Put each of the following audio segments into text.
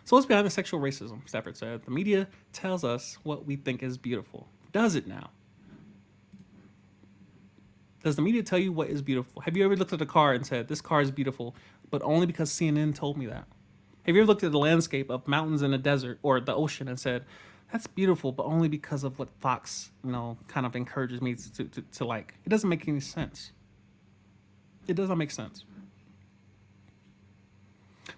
So what's behind the sexual racism? Stafford said, the media tells us what we think is beautiful. Does it now? Does the media tell you what is beautiful? Have you ever looked at a car and said, this car is beautiful, but only because CNN told me that? Have you ever looked at the landscape of mountains in a desert or the ocean and said, that's beautiful, but only because of what Fox, kind of encourages me to like? It doesn't make any sense. It does not make sense.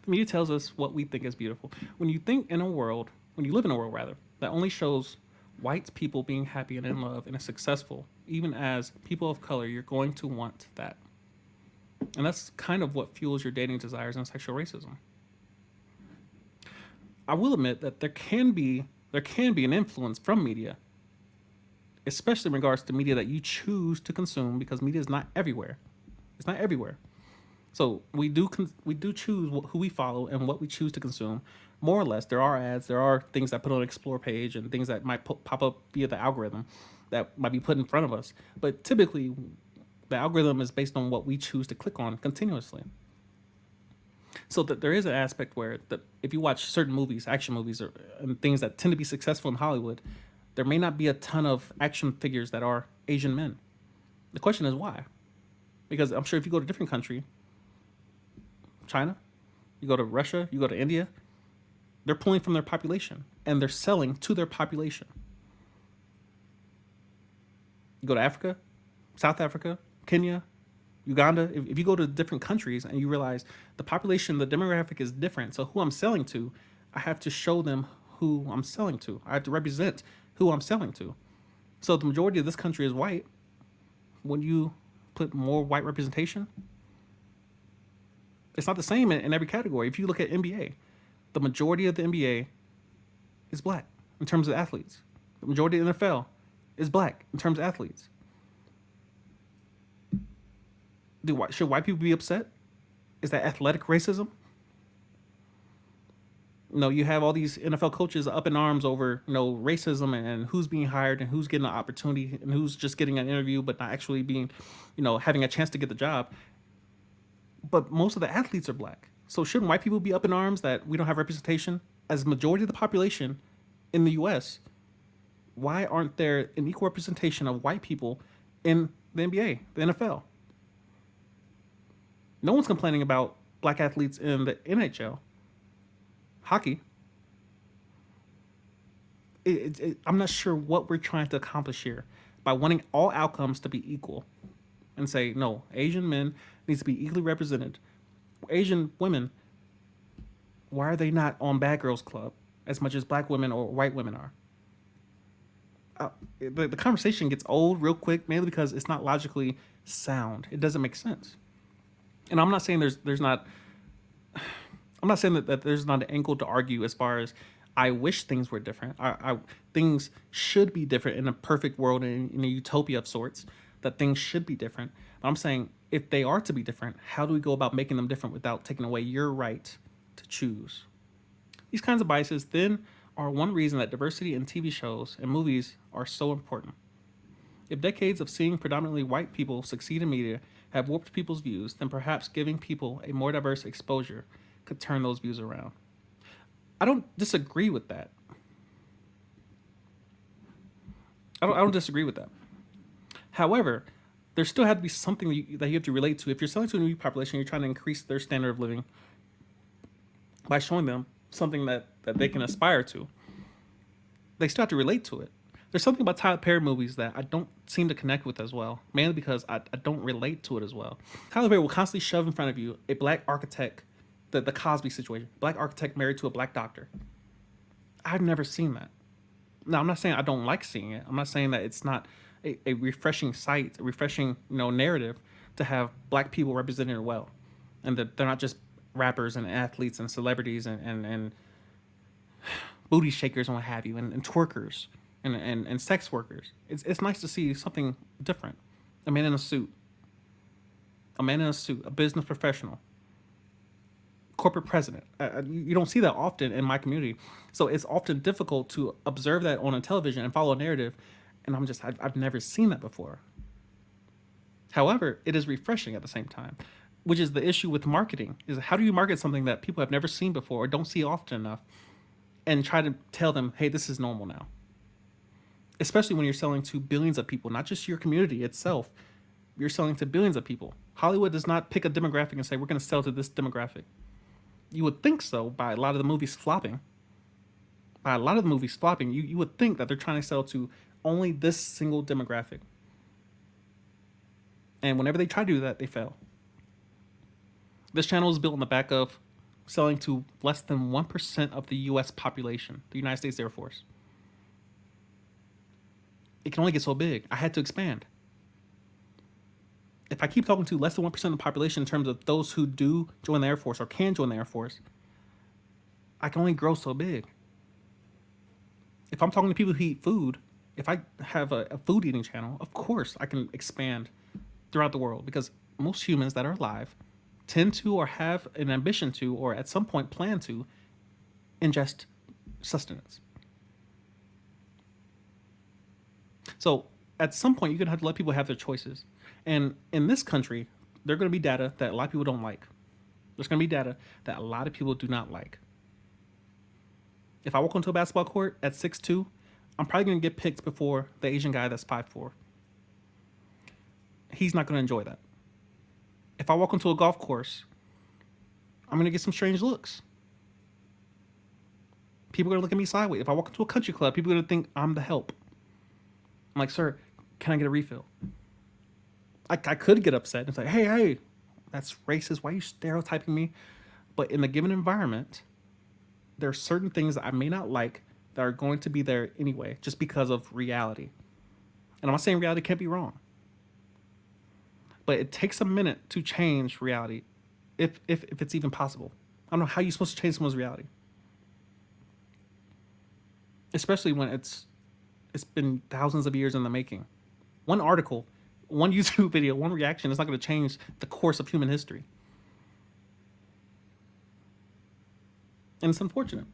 The media tells us what we think is beautiful. When you live in a world rather, that only shows white people being happy and in love and is successful, even as people of color, you're going to want that. And that's kind of what fuels your dating desires and sexual racism. I will admit that there can be an influence from media, especially in regards to media that you choose to consume, because media is not everywhere. It's not everywhere. So we do choose who we follow and what we choose to consume. More or less, there are ads, there are things that put on an explore page and things that might pop up via the algorithm that might be put in front of us. But typically, the algorithm is based on what we choose to click on continuously. So that there is an aspect where if you watch certain movies, action movies, and things that tend to be successful in Hollywood, there may not be a ton of action figures that are Asian men. The question is why? Because I'm sure if you go to a different country, China, you go to Russia, you go to India, they're pulling from their population and they're selling to their population. You go to Africa, South Africa, Kenya, Uganda. If you go to different countries and you realize the population, the demographic is different, so who I'm selling to, I have to show them who I'm selling to. I have to represent who I'm selling to. So the majority of this country is white. When you put more white representation, it's not the same in every category. If you look at NBA, the majority of the NBA is black in terms of athletes. The majority of the NFL is black in terms of athletes. Should white people be upset? Is that athletic racism? You have all these NFL coaches up in arms over, racism and who's being hired and who's getting an opportunity and who's just getting an interview but not actually being, having a chance to get the job. But most of the athletes are black. So shouldn't white people be up in arms that we don't have representation as the majority of the population in the U.S.? Why aren't there an equal representation of white people in the NBA, the NFL? No one's complaining about black athletes in the NHL. Hockey. I'm not sure what we're trying to accomplish here by wanting all outcomes to be equal and say, no, Asian men needs to be equally represented. Asian women, why are they not on Bad Girls Club as much as black women or white women are? The conversation gets old real quick, mainly because it's not logically sound. It doesn't make sense. And I'm not saying there's not. I'm not saying that there's not an angle to argue as far as I wish things were different. Things should be different in a perfect world, in a utopia of sorts, that things should be different. But I'm saying if they are to be different, how do we go about making them different without taking away your right to choose? These kinds of biases then are one reason that diversity in TV shows and movies are so important. If decades of seeing predominantly white people succeed in media have warped people's views, then perhaps giving people a more diverse exposure could turn those views around. I don't disagree with that. I don't disagree with that. However, there still had to be something that you have to relate to. If you're selling to a new population, you're trying to increase their standard of living by showing them something that they can aspire to. They still have to relate to it. There's something about Tyler Perry movies that I don't seem to connect with as well, mainly because I don't relate to it as well. Tyler Perry will constantly shove in front of you a black architect, the Cosby situation, black architect married to a black doctor. I've never seen that. Now, I'm not saying I don't like seeing it. I'm not saying that it's not a refreshing sight, a refreshing narrative to have black people represented well, and that they're not just rappers and athletes and celebrities and booty shakers and what have you, and twerkers and sex workers. It's nice to see something different. A man in a suit, a business professional, corporate president. You don't see that often in my community, so it's often difficult to observe that on a television and follow a narrative. And I've never seen that before. However, it is refreshing at the same time. which is the issue with marketing, is how do you market something that people have never seen before or don't see often enough and try to tell them, hey, this is normal now? Especially when you're selling to billions of people, not just your community itself. You're selling to billions of people. Hollywood does not pick a demographic and say, we're going to sell to this demographic. You would think so by a lot of the movies flopping. You would think that they're trying to sell to only this single demographic. And whenever they try to do that, they fail. This channel is built on the back of selling to less than 1% of the US population, the United States Air Force. It can only get so big. I had to expand. If I keep talking to less than 1% of the population in terms of those who do join the Air Force or can join the Air Force, I can only grow so big. If I'm talking to people who eat food, if I have a food eating channel, of course I can expand throughout the world, because most humans that are alive tend to, or have an ambition to, or at some point plan to ingest sustenance. So at some point, you're going to have to let people have their choices. And in this country, there are going to be data that a lot of people don't like. There's going to be data that a lot of people do not like. If I walk onto a basketball court at 6'2", I'm probably going to get picked before the Asian guy that's 5'4". He's not going to enjoy that. If I walk onto a golf course, I'm going to get some strange looks. People are going to look at me sideways. If I walk into a country club, people are going to think I'm the help. I'm like, sir, can I get a refill? I could get upset and say, hey, that's racist. Why are you stereotyping me? But in a given environment, there are certain things that I may not like that are going to be there anyway, just because of reality. And I'm not saying reality can't be wrong, but it takes a minute to change reality, if it's even possible. I don't know how you're supposed to change someone's reality, especially when it's been thousands of years in the making. One article, one YouTube video, one reaction is not going to change the course of human history. And it's unfortunate.